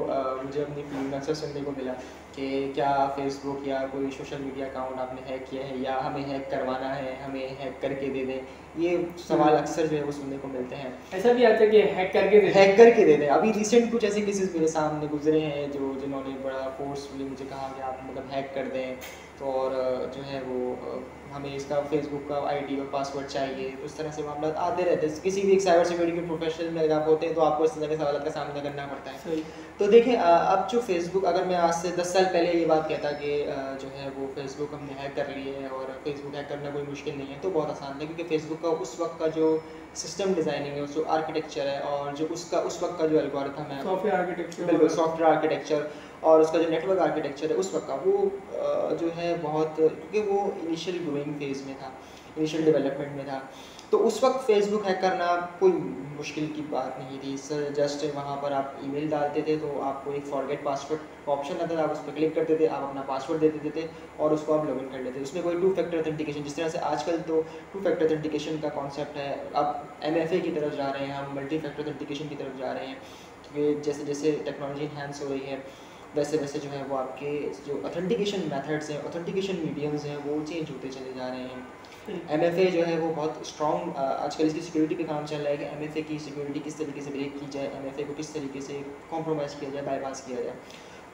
[SPEAKER 2] मुझे अपनी फील्ड में अक्सर सुनने को मिला कि क्या फेसबुक या कोई सोशल मीडिया अकाउंट आपने हैक किया है या हमें हैक करवाना है, हमें हैक करके दे दें। ये सवाल अक्सर जो है वो सुनने को मिलते हैं।
[SPEAKER 1] ऐसा भी आता है कि हैक करके दे दें।
[SPEAKER 2] अभी रिसेंट कुछ ऐसे केसेस मेरे सामने गुजरे हैं जिन्होंने बड़ा फोर्सफुली मुझे कहा कि आप मतलब हैक कर दें तो और जो है वो हमें इसका फेसबुक का ID और पासवर्ड चाहिए। तो इस तरह से मामला आते रहते हैं। किसी भी एक साइबर सिक्योरिटी के प्रोफेशनल में अगर आप होते हैं तो आपको इस तरह के सवाल का सामना करना पड़ता है। तो देखें अब जो फेसबुक, अगर मैं आज से 10 साल पहले ये बात कहता कि जो है वो फेसबुक हमने हैक कर लिए है और फेसबुक हैक करना कोई मुश्किल नहीं है तो बहुत आसान था, क्योंकि फेसबुक का उस वक्त का जो सिस्टम डिज़ाइनिंग है, जो आर्किटेक्चर है और जो उसका उस वक्त का जो एल्गोरिथम है,
[SPEAKER 1] सॉफ्टवेयर आर्किटेक्चर,
[SPEAKER 2] बिल्कुल सॉफ्टवेयर आर्किटेक्चर और उसका जो नेटवर्क आर्किटेक्चर है उस वक्त का वो जो है बहुत, क्योंकि वो इनिशियल ग्रोइंग फेज़ में था, इनिशियल डेवलपमेंट में था। तो उस वक्त फेसबुक हैक करना कोई मुश्किल की बात नहीं थी सर। जस्ट वहाँ पर आप ईमेल डालते थे तो आपको एक फॉरगेट पासवर्ड ऑप्शन आता था, आप उस पर क्लिक करते थे, आप अपना पासवर्ड दे देते थे और उसको आप लॉगिन कर लेते थे। उसमें कोई 2 फैक्टर ऑथेंटिकेशन, जिस तरह से आजकल तो 2 फैक्टर ऑथेंटिकेशन का कॉन्सेप्ट है, अब MFA की तरफ जा रहे हैं हम, मल्टी फैक्टर ऑथेंटिकेशन की तरफ जा रहे हैं। क्योंकि जैसे जैसे टेक्नोलॉजी इन्हांस हो रही है वैसे वैसे जो है वो आपके जो ऑथेंटिकेशन मेथड्स हैं, ऑथेंटिकेशन मीडियम्स हैं, वो चेंज होते चले जा रहे हैं। MFA जो है वो बहुत स्ट्रॉन्ग आजकल इसकी सिक्योरिटी पे काम चल रहा है कि MFA की सिक्योरिटी किस तरीके से ब्रेक की जाए, MFA को किस तरीके से कॉम्प्रोमाइज़ किया जाए, बाईपास किया जाए।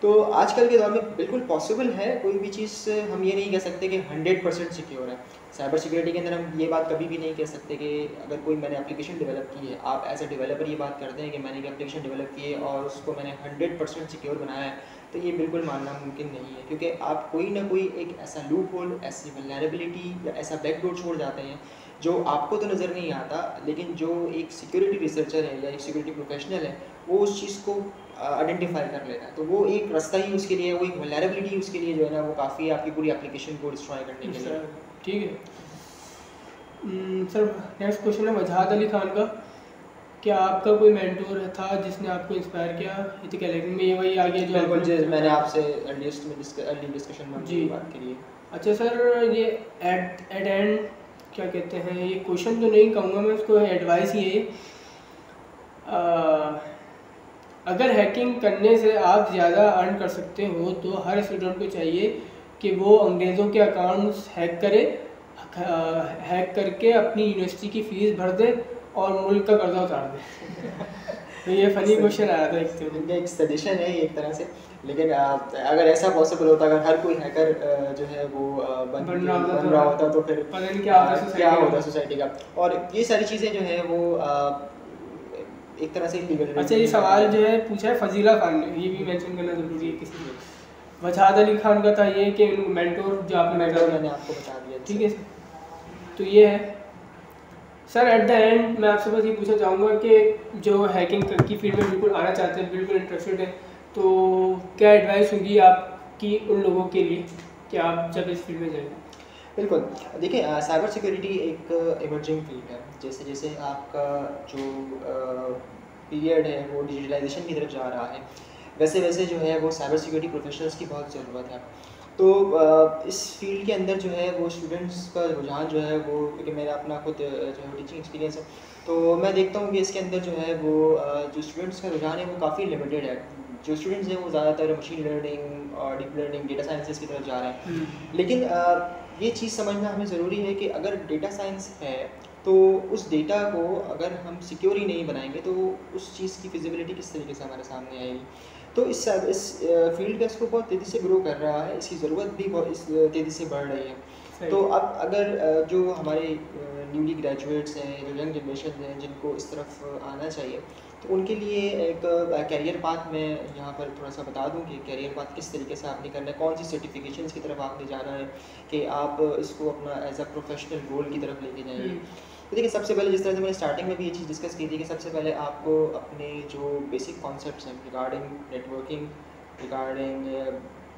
[SPEAKER 2] तो आजकल के दौर में बिल्कुल पॉसिबल है, कोई भी चीज़ हम ये नहीं कह सकते कि 100% सिक्योर है। साइबर सिक्योरिटी के अंदर हम ये बात कभी भी नहीं कह सकते कि अगर कोई मैंने एप्लीकेशन डेवलप की है, आप एज ए डेवलपर ये बात करते हैं कि मैंने एक एप्लीकेशन डेवलप की है और उसको मैंने 100% सिक्योर बनाया है, तो ये बिल्कुल मानना मुमकिन नहीं है, क्योंकि आप कोई ना कोई एक ऐसा लूप होल, ऐसी वल्नरेबिलिटी या ऐसा बैकडोर छोड़ जाते हैं जो आपको तो नज़र नहीं आता, लेकिन जो एक सिक्योरिटी रिसर्चर है या एक सिक्योरिटी प्रोफेशनल है वो उस चीज़ को आइडेंटिफाई कर लेता है। तो वो एक रास्ता ही उसके लिए, वो एक वल्नरेबिलिटी उसके लिए जो है ना वो काफ़ी आपकी पूरी एप्लीकेशन को डिस्ट्रॉय करने के लिए।
[SPEAKER 1] ठीक है सर, नेक्स्ट क्वेश्चन है वजहाद अली खान का। क्या आपका कोई मेंटोर था जिसने आपको इंस्पायर किया एथिकल हैकिंग में? ये वही आ गया जो
[SPEAKER 2] बिल्कुल, मैंने आपसे अर्ली डिस्कशन में
[SPEAKER 1] जी
[SPEAKER 2] बात करी है।
[SPEAKER 1] अच्छा सर, ये एट एंड क्या कहते हैं, ये क्वेश्चन तो नहीं कहूँगा मैं, उसको एडवाइस ही है। अगर हैकिंग करने से आप ज़्यादा अर्न कर सकते हो तो हर स्टूडेंट को चाहिए कि वो अंग्रेज़ों के अकाउंट्स हैक करे, हैक करके अपनी यूनिवर्सिटी की फ़ीस भर दे और मुल्क का कर्जा उतार दे। तो ये फनी क्वेश्चन आया था
[SPEAKER 2] एक सजेशन है एक तरह से, लेकिन अगर ऐसा पॉसिबल होता, अगर हर कोई हैकर जो है वो बन रहा होता तो फिर
[SPEAKER 1] पता नहीं क्या
[SPEAKER 2] होता सोसाइटी का। और ये सारी चीज़ें जो है वो एक तरह से लीगल।
[SPEAKER 1] अच्छा, ये सवाल जो है पूछा है फजीला खान ने, ये भी मेंशन करना ज़रूरी है किसी को। वजहाद अली खान का था ये कि मेंटोर जो आपने
[SPEAKER 2] मैंने आपको बता दिया।
[SPEAKER 1] ठीक है सर, तो ये है सर। एट द एंड मैं आपसे बस ये पूछना चाहूँगा कि जो हैकिंग की फील्ड में बिल्कुल आना चाहते हैं, बिल्कुल इंटरेस्टेड है, तो क्या एडवाइस होगी आपकी उन लोगों के लिए कि आप जब इस फील्ड में जाएँ?
[SPEAKER 2] बिल्कुल, देखिए साइबर सिक्योरिटी एक इमर्जिंग फील्ड है। जैसे जैसे आपका जो पीरियड है वो डिजिटलाइजेशन की तरफ जा रहा है, वैसे वैसे जो है वो साइबर सिक्योरिटी प्रोफेशनल्स की बहुत ज़रूरत है। तो इस फील्ड के अंदर जो है वो स्टूडेंट्स का रुझान जो है वो, क्योंकि मेरा अपना खुद जो है टीचिंग एक्सपीरियंस है, तो मैं देखता हूँ कि इसके अंदर जो है वो जो स्टूडेंट्स का रुझान है वो काफ़ी लिमिटेड है। जो स्टूडेंट्स हैं वो ज़्यादातर मशीन लर्निंग और डीप लर्निंग, डेटा साइंसेस की तरफ जा रहे हैं। लेकिन ये चीज़ समझना हमें ज़रूरी है कि अगर डेटा साइंस है तो उस डेटा को अगर हम सिक्योर ही नहीं बनाएंगे तो उस चीज़ की फिजिबिलिटी किस तरीके से हमारे सामने आएगी। तो इस फील्ड का स्कोप बहुत तेज़ी से ग्रो कर रहा है, इसकी ज़रूरत भी बहुत इस तेज़ी से बढ़ रही है। तो अब अगर जो हमारे न्यूली ग्रेजुएट्स हैं, जो यंग जनरेशन हैं, जिनको इस तरफ आना चाहिए, तो उनके लिए एक कैरियर पाथ मैं यहाँ पर थोड़ा सा बता दूँ कि कैरियर पाथ किस तरीके से आपने करना है, कौन सी सर्टिफिकेशंस की तरफ आपने जाना है कि आप इसको अपना एज अ प्रोफेशनल गोल की तरफ लेके जाएंगे। तो देखिए, सबसे पहले जिस तरह से मैंने स्टार्टिंग में भी ये चीज़ डिस्कस की थी कि सबसे पहले आपको अपने जो बेसिक कॉन्सेप्ट्स हैं regarding networking, regarding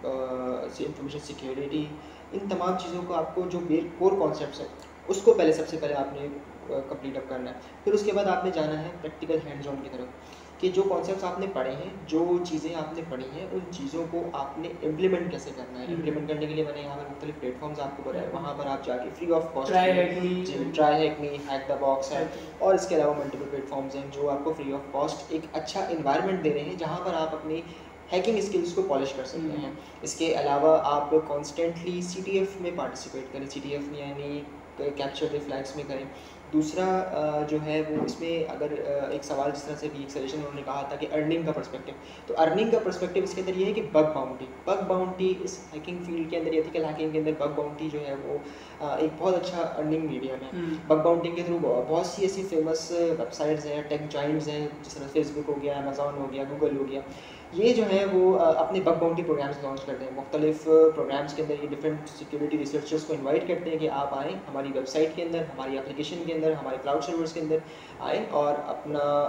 [SPEAKER 2] information security, इन तमाम चीज़ों को आपको जो कोर कॉन्सेप्ट्स हैं उसको पहले सबसे पहले आपने कंप्लीट अप करना है। फिर उसके बाद आपने जाना है प्रैक्टिकल हैंड्स ऑन की तरफ कि जो कॉन्सेप्ट्स आपने पढ़े हैं, जो चीज़ें आपने पढ़ी हैं, उन चीज़ों को आपने इम्प्लीमेंट कैसे करना है। इम्प्लीमेंट करने के लिए मैंने यहाँ पर मुख्तलिफ प्लेटफॉर्म्स आपको बताए, वहाँ पर आप जाके free of cost try hack me, hack the box है, और इसके अलावा मल्टीपल प्लेटफॉर्म्स हैं जो आपको फ्री ऑफ कॉस्ट एक अच्छा इन्वायरमेंट दे रहे हैं जहाँ पर आप अपनी हैकिंग स्किल्स को पॉलिश कर सकते हैं। इसके अलावा आप कॉन्स्टेंटली CTF में पार्टिसिपेट करें, CTF यानी कैप्चर द फ्लैग्स में करें। दूसरा जो है वो इसमें अगर एक सवाल जिस तरह से भी एक सजेशन उन्होंने कहा था कि अर्निंग का पर्सपेक्टिव, तो अर्निंग का पर्सपेक्टिव इसके अंदर ये है कि बग बाउंटी इस हैकिंग फील्ड के अंदर, एथिकल हैकिंग के अंदर बग बाउंटी जो है वो एक बहुत अच्छा अर्निंग मीडियम है। बग बाउंटी के थ्रू बहुत सी ऐसी फेमस वेबसाइट्स हैं, टेक जॉइंट्स हैं, जिस तरह फेसबुक हो गया, अमेज़ॉन हो गया, गूगल हो गया, ये जो है वो अपने बग बाउंटी प्रोग्राम्स लॉन्च करते हैं। मुख्तलिफ प्रोग्राम्स के अंदर ये डिफरेंट सिक्योरिटी रिसर्चर्स को इनवाइट करते हैं कि आप आएँ हमारी वेबसाइट के अंदर, हमारी एप्लीकेशन के अंदर, हमारे क्लाउड सर्वर्स के अंदर आएँ और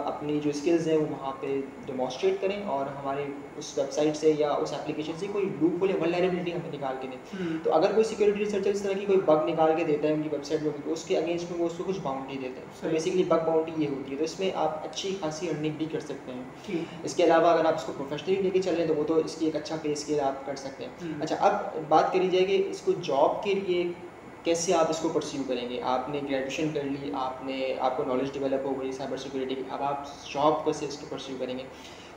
[SPEAKER 2] अपनी जो स्किल्स हैं वो वहाँ पे डेमोस्ट्रेट करें और हमारे उस वेबसाइट से या उस एप्लीकेशन से कोई लूप होल या वल्नरेबिलिटी हमें निकाल के दें। तो अगर कोई सिक्योरिटी रिसर्चर इस तरह की कोई बग निकाल के देता है उनकी वेबसाइट में, तो उसके अगेंस्ट में वो उसको कुछ बाउंड्री देते हैं। तो बेसिकली बग बाउंड्री ये होती है, तो इसमें आप अच्छी खासी अर्निंग भी कर सकते हैं। इसके अलावा अगर आप इसको प्रोफेशनली लेके चल रहे हैं तो वो तो इसकी एक अच्छा पे स्केल आप कर सकते हैं। अच्छा, अब बात करी जाए कि इसको जॉब के लिए कैसे आप इसको परस्यू करेंगे? आपने ग्रेजुएशन कर ली, आपको नॉलेज डेवलप हो गई साइबर सिक्योरिटी की, अब आप जॉब कैसे इसको परस्यू करेंगे?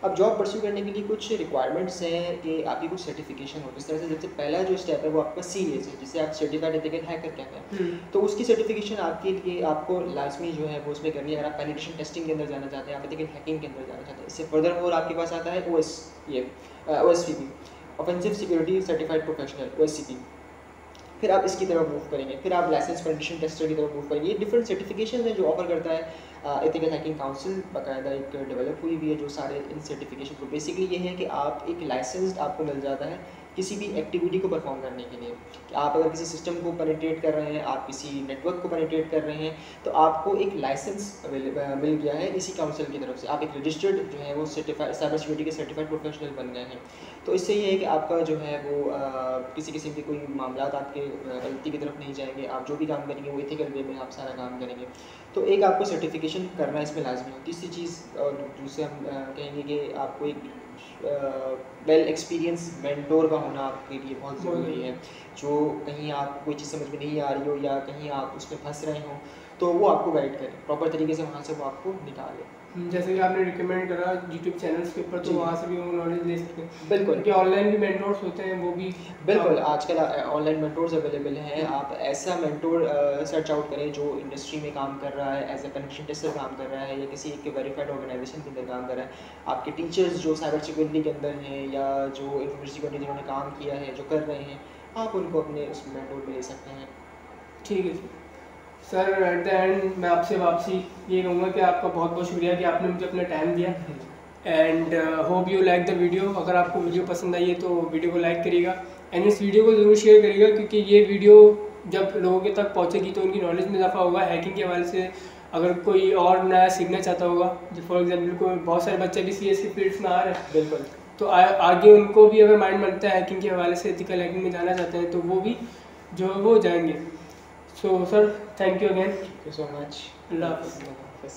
[SPEAKER 2] अब जॉब परस्यू करने के लिए कुछ रिक्वायरमेंट्स हैं कि आपकी कुछ सर्टिफिकेशन हो। इस तरह से सबसे पहला जो स्टेप है वो आपका CAS है, जिसे आप सर्टिफाइड एथिकल हैकर कहते हैं। तो उसकी सर्टिफिकेशन आपके लिए आपको लाजमी जो है वो उसमें करनी है। अगर आप पेनिट्रेशन टेस्टिंग के अंदर जाना चाहते हैं, आप एथिकल हैकिंग के अंदर जाना चाहते हैं। इससे फर्दर मोर आपके पास आता है OSCP, offensive security certified professional, OSCP। फिर आप इसकी तरफ मूव करेंगे, फिर आप लाइसेंस पेनिट्रेशन टेस्टर की तरफ मूव करेंगे। ये डिफरेंट सर्टिफिकेशन है जो ऑफर करता है एथिकल हैकिंग काउंसिल, बाकायदा एक डेवलप हुई हुई है जो सारे इन सर्टिफिकेशन को। बेसिकली ये है कि आप एक लाइसेंस आपको मिल जाता है किसी भी एक्टिविटी को परफॉर्म करने के लिए। कि आप अगर किसी सिस्टम को पेनिट्रेट कर रहे हैं, आप किसी नेटवर्क को पेनिट्रेट कर रहे हैं, तो आपको एक लाइसेंस मिल गया है इसी काउंसिल की तरफ से। आप एक रजिस्टर्ड जो है वो सर्टिफाइड साइबर सिक्योरिटी के सर्टिफाइड प्रोफेशनल बन गए हैं। तो इससे ये है कि आपका जो है वो किसी किस्म के कोई मामला आपके गलती की तरफ नहीं जाएंगे। आप जो भी काम करेंगे वो एथिकल वे में आप सारा काम करेंगे। तो एक आपको सर्टिफिकेशन करना इसमें लाजमी हो। तीसरी चीज़ और दूसरे हम कहेंगे कि आपको एक वेल एक्सपीरियंस मेंटोर का होना आपके लिए बहुत ज़रूरी है। जो कहीं आप कोई चीज़ समझ में नहीं आ रही हो या कहीं आप उसमें फंस रहे हो तो वो आपको गाइड करे, प्रॉपर तरीके से वहाँ से वो आपको निकाले।
[SPEAKER 1] जैसे कि आपने रिकमेंड करा यूट्यूब चैनल्स के ऊपर, तो वहाँ से भी वो नॉलेज ले सकते हैं।
[SPEAKER 2] बिल्कुल,
[SPEAKER 1] क्योंकि ऑनलाइन भी मेंटोर्स होते हैं, वो भी
[SPEAKER 2] बिल्कुल आजकल ऑनलाइन मेंटोर्स अवेलेबल हैं। आप ऐसा मेंटोर सर्च आउट करें जो इंडस्ट्री में काम कर रहा है, एज ए पेनिट्रेशन टेस्टर काम कर रहा है या किसी एक वेरीफाइड ऑर्गेनाइजेशन के अंदर काम कर रहा है। आपके टीचर्स जो साइबर सिक्योरिटी के अंदर हैं या जो इंफॉर्मेशन सिक्योरिटी जिन्होंने काम किया है, जो कर रहे हैं, आप उनको अपने उस मेंटोर में ले सकते हैं।
[SPEAKER 1] ठीक है सर। एट द एंड मैं आपसे वापसी ये कहूँगा कि आपका बहुत बहुत शुक्रिया कि आपने मुझे अपना टाइम दिया। And hope you like the video. अगर आपको वीडियो पसंद आई है तो वीडियो को लाइक करिएगा एंड इस वीडियो को ज़रूर शेयर करिएगा, क्योंकि ये वीडियो जब लोगों के तक पहुँचेगी तो उनकी नॉलेज में इजाफा होगा। हैकिंग के हवाले से अगर कोई और नया सीखना चाहता होगा, जो फॉर एग्जाम्पल कोई बहुत सारे बच्चे भी CS की फील्ड्स में आ रहे हैं, बिल्कुल, तो आगे उनको भी अगर माइंड बनता है हैकिंग के हवाले से, एथिकल हैकिंग में जाना चाहते हैं, तो वो भी जो है वो जाएंगे। So sir, thank you again.
[SPEAKER 2] Thank you so much.
[SPEAKER 1] अल्लाह हाफ़िज़।